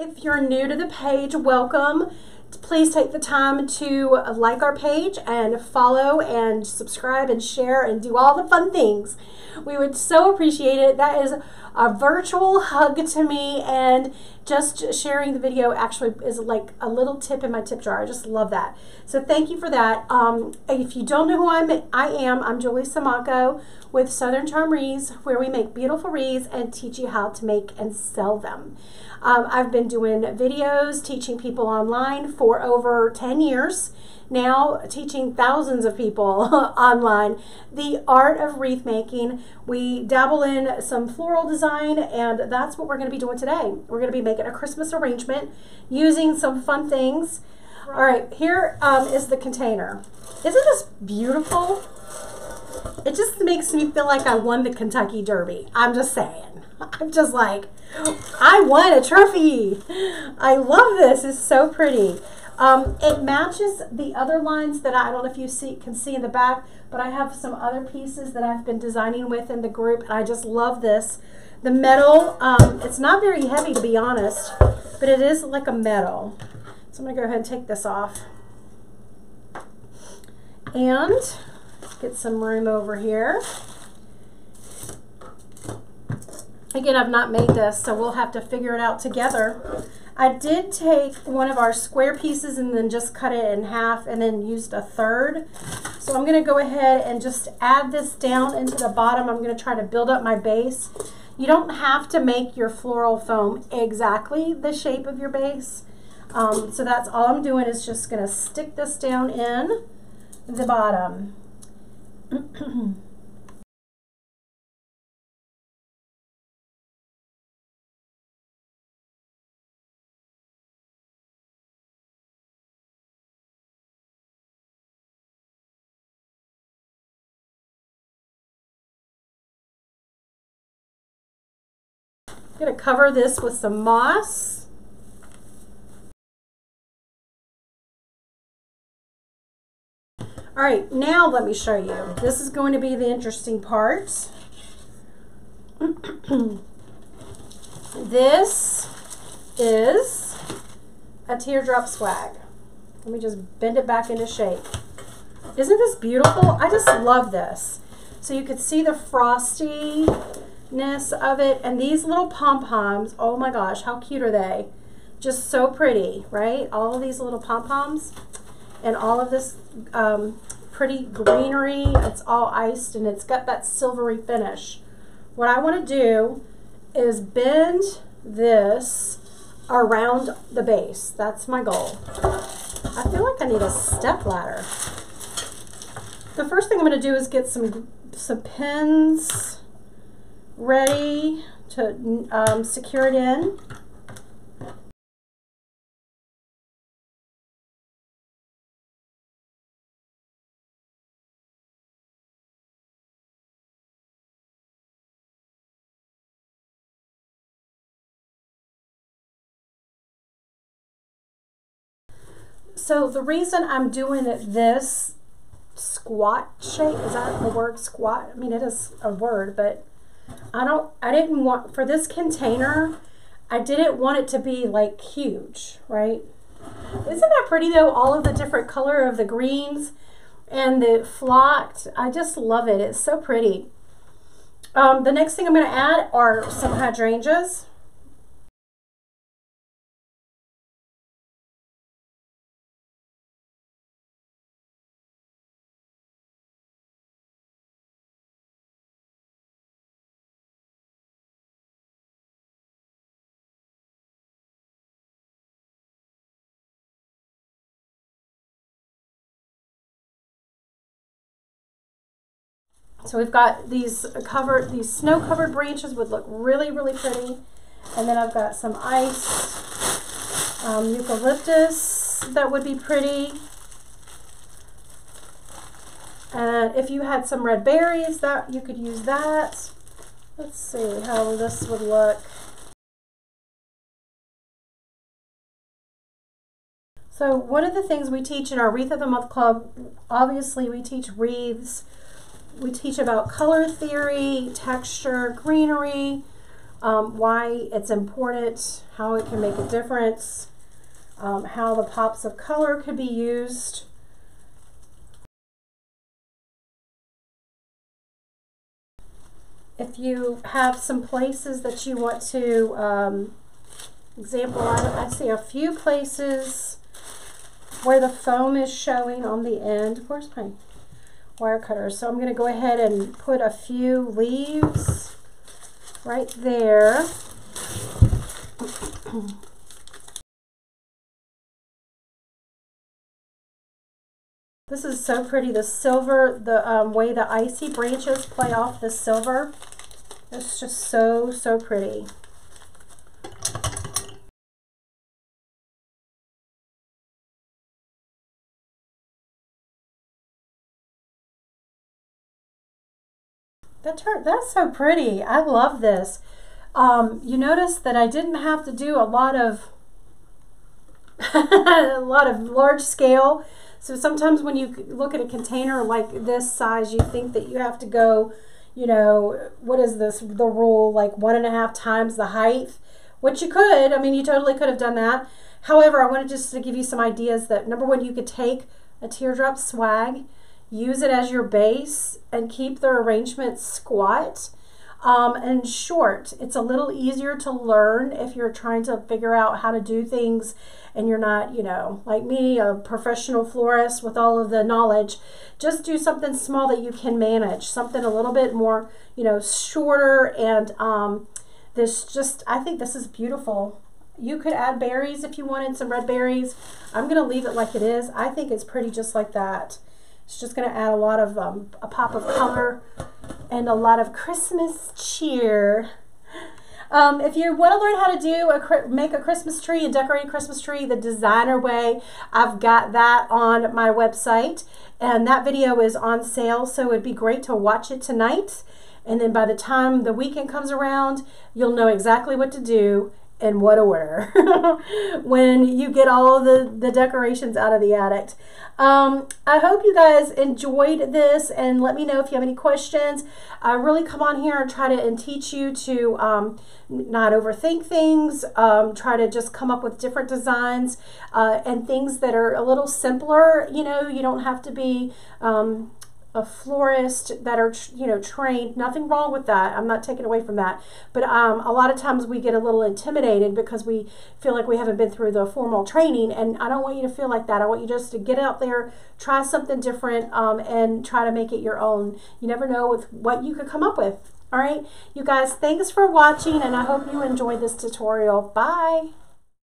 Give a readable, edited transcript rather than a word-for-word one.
If you're new to the page, welcome. Please take the time to like our page and follow and subscribe and share and do all the fun things. We would so appreciate it. That is a virtual hug to me, and just sharing the video actually is like a little tip in my tip jar. I just love that. So thank you for that. If you don't know who I'm Julie Samaco with Southern Charm Wreaths, where we make beautiful wreaths and teach you how to make and sell them. I've been doing videos teaching people online for over 10 years now, teaching thousands of people online the art of wreath making. We dabble in some floral design, and that's what we're going to be doing today. We're going to be making a Christmas arrangement using some fun things. All right, here is the container. Isn't this beautiful? It just makes me feel like I won the Kentucky Derby. I'm just saying. I'm just like, I won a trophy. I love this. It's so pretty. It matches the other lines that I don't know if you can see in the back, but I have some other pieces that I've been designing with in the group, and I just love this. The metal, it's not very heavy to be honest, but it is like a metal. So I'm going to go ahead and take this off. And get some room over here. Again, I've not made this, so we'll have to figure it out together. I did take one of our square pieces and then just cut it in half and then used a third. So I'm going to go ahead and just add this down into the bottom. I'm going to try to build up my base. You don't have to make your floral foam exactly the shape of your base. So that's all I'm doing, is just going to stick this down in the bottom. I'm going to cover this with some moss. All right, now let me show you. This is going to be the interesting part. This is a teardrop swag. Let me just bend it back into shape. Isn't this beautiful? I just love this. So you could see the frostiness of it, and these little pom-poms, oh my gosh, how cute are they? Just so pretty, right? All of these little pom-poms and all of this pretty greenery. It's all iced and it's got that silvery finish. What I want to do is bend this around the base. That's my goal. I feel like I need a step ladder. The first thing I'm going to do is get some pins ready to secure it in. So the reason I'm doing it this squat shape, is that the word squat? I mean, it is a word, but I didn't want, for this container, I didn't want it to be like huge, right? Isn't that pretty though? All of the different color of the greens and the flocked. I just love it. It's so pretty. The next thing I'm going to add are some hydrangeas. So we've got these snow-covered branches would look really, really pretty. And then I've got some ice eucalyptus that would be pretty. And if you had some red berries, that you could use that. Let's see how this would look. So one of the things we teach in our Wreath of the Month Club, obviously we teach wreaths. We teach about color theory, texture, greenery. why it's important, how it can make a difference, how the pops of color could be used. If you have some places that you want to, example, I see a few places where the foam is showing on the end. Where's my wire cutter? So I'm going to go ahead and put a few leaves right there. This is so pretty. The silver, the way the icy branches play off the silver. It's just so, so pretty. That's so pretty. I love this. You notice that I didn't have to do a lot of a lot of large scale. So sometimes when you look at a container like this size, you think that you have to go, you know, what is this, the rule, like 1.5 times the height, which you could. I mean, you totally could have done that. However, I wanted just to give you some ideas that, number one, you could take a teardrop swag, use it as your base, and keep the arrangement squat and short. It's a little easier to learn if you're trying to figure out how to do things and you're not, you know, like me, a professional florist with all of the knowledge. Just do something small that you can manage, something a little bit more, you know, shorter. And I think this is beautiful. You could add berries if you wanted, some red berries. I'm going to leave it like it is. I think it's pretty just like that. It's just going to add a lot of, a pop of color and a lot of Christmas cheer. If you want to learn how to do make a Christmas tree and decorate a Christmas tree the designer way, I've got that on my website, and that video is on sale, so it'd be great to watch it tonight, and then by the time the weekend comes around, you'll know exactly what to do in what order when you get all the decorations out of the attic. I hope you guys enjoyed this, and let me know if you have any questions. I really come on here and try to teach you to not overthink things, try to just come up with different designs and things that are a little simpler. You know, you don't have to be a florist that are, you know, trained. Nothing wrong with that. I'm not taking away from that. But a lot of times we get a little intimidated because we feel like we haven't been through the formal training, and I don't want you to feel like that. I want you just to get out there, try something different, and try to make it your own. You never know with what you could come up with. All right, you guys, thanks for watching, and I hope you enjoyed this tutorial. Bye.